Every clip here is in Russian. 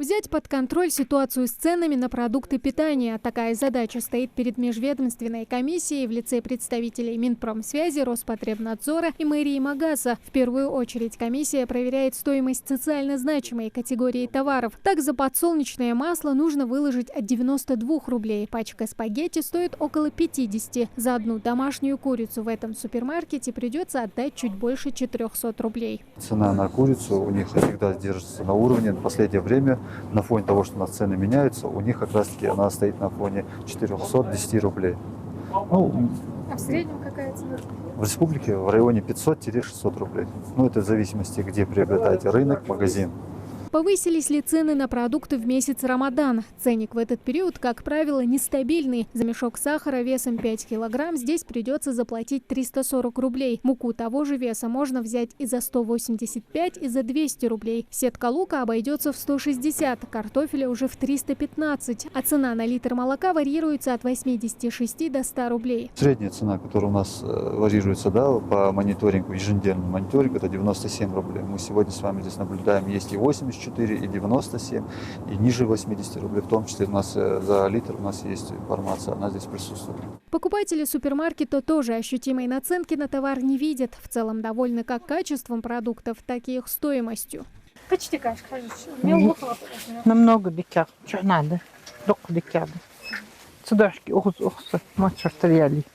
Взять под контроль ситуацию с ценами на продукты питания. Такая задача стоит перед межведомственной комиссией в лице представителей Минпромсвязи, Роспотребнадзора и мэрии Магаса. В первую очередь комиссия проверяет стоимость социально значимой категории товаров. Так, за подсолнечное масло нужно выложить от 92 рублей. Пачка спагетти стоит около 50. За одну домашнюю курицу в этом супермаркете придется отдать чуть больше 400 рублей. Цена на курицу у них всегда держится на уровне. В последнее время на фоне того, что у нас цены меняются, у них как раз таки она стоит на фоне 410 рублей. А в среднем какая цена? В республике в районе 500-600 рублей. Это в зависимости, где приобретаете рынок, магазин. Повысились ли цены на продукты в месяц Рамадан? Ценник в этот период, как правило, нестабильный. За мешок сахара весом 5 килограмм здесь придется заплатить 340 рублей. Муку того же веса можно взять и за 185, и за 200 рублей. Сетка лука обойдется в 160, картофеля уже в 315. А цена на литр молока варьируется от 86 до 100 рублей. Средняя цена, которая у нас варьируется по мониторингу, еженедельному мониторингу, это 97 рублей. Мы сегодня с вами здесь наблюдаем, есть и 84, и 97, и ниже 80 рублей. В том числе у нас за литр у нас есть информация, она здесь присутствует. Покупатели супермаркета тоже ощутимой наценки на товар не видят. В целом довольны как качеством продуктов, так и их стоимостью. Почти кашка. Намного дикар. Что надо?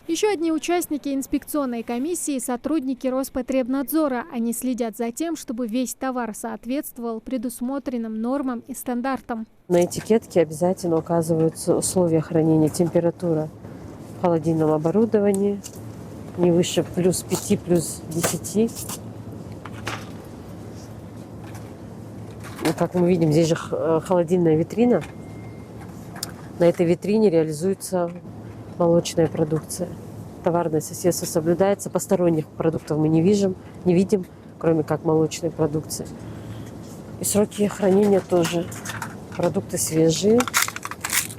Еще одни участники инспекционной комиссии – сотрудники Роспотребнадзора. Они следят за тем, чтобы весь товар соответствовал предусмотренным нормам и стандартам. На этикетке обязательно указываются условия хранения: температура в холодильном оборудовании не выше +5, +10. Как мы видим, здесь же холодильная витрина. На этой витрине реализуется молочная продукция. Товарное соседство соблюдается. Посторонних продуктов мы не видим, кроме как молочной продукции. И сроки хранения тоже. Продукты свежие,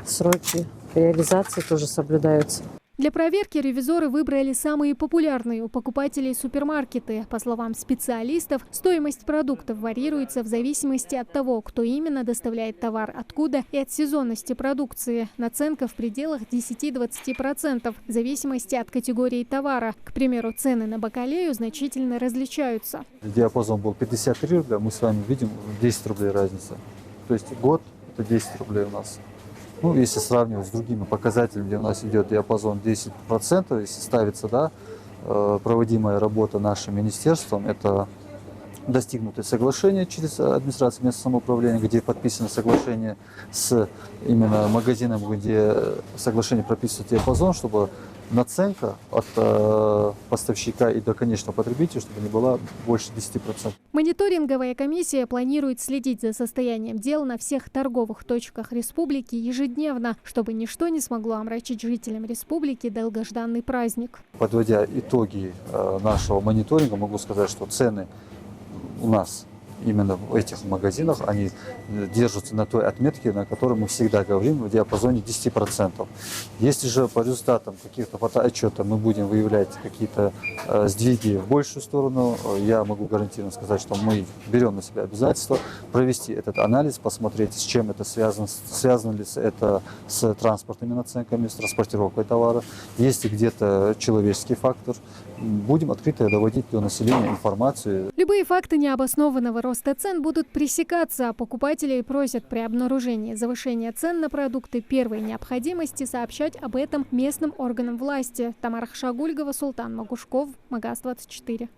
сроки реализации тоже соблюдаются. Для проверки ревизоры выбрали самые популярные у покупателей супермаркеты. По словам специалистов, стоимость продуктов варьируется в зависимости от того, кто именно доставляет товар, откуда, и от сезонности продукции. Наценка в пределах 10-20% в зависимости от категории товара. К примеру, цены на бакалею значительно различаются. Диапазон был 53 рубля, мы с вами видим 10 рублей разница. То есть год – это 10 рублей у нас. Если сравнивать с другими показателями, где у нас идет диапазон 10%, если ставится проводимая работа нашим министерством, это достигнутое соглашение через администрацию местного самоуправления, где подписано соглашение с именно магазином, где соглашение прописывает диапазон, чтобы наценка от поставщика и до конечного потребителя, чтобы не была больше 10%. Мониторинговая комиссия планирует следить за состоянием дел на всех торговых точках республики ежедневно, чтобы ничто не смогло омрачить жителям республики долгожданный праздник. Подводя итоги нашего мониторинга, могу сказать, что цены у нас именно в этих магазинах, они держатся на той отметке, на которой мы всегда говорим, в диапазоне 10%. Если же по результатам каких-то фотоотчетов мы будем выявлять какие-то сдвиги в большую сторону, я могу гарантированно сказать, что мы берем на себя обязательство провести этот анализ, посмотреть, с чем это связано, связано ли это с транспортными наценками, с транспортировкой товара, есть ли где-то человеческий фактор. Будем открыто доводить до населения информацию. Любые факты необоснованного роста цен будут пресекаться, а покупателей просят при обнаружении завышения цен на продукты первой необходимости сообщать об этом местным органам власти. Тамара Хшагульгова, Султан Магушков, Магас 24.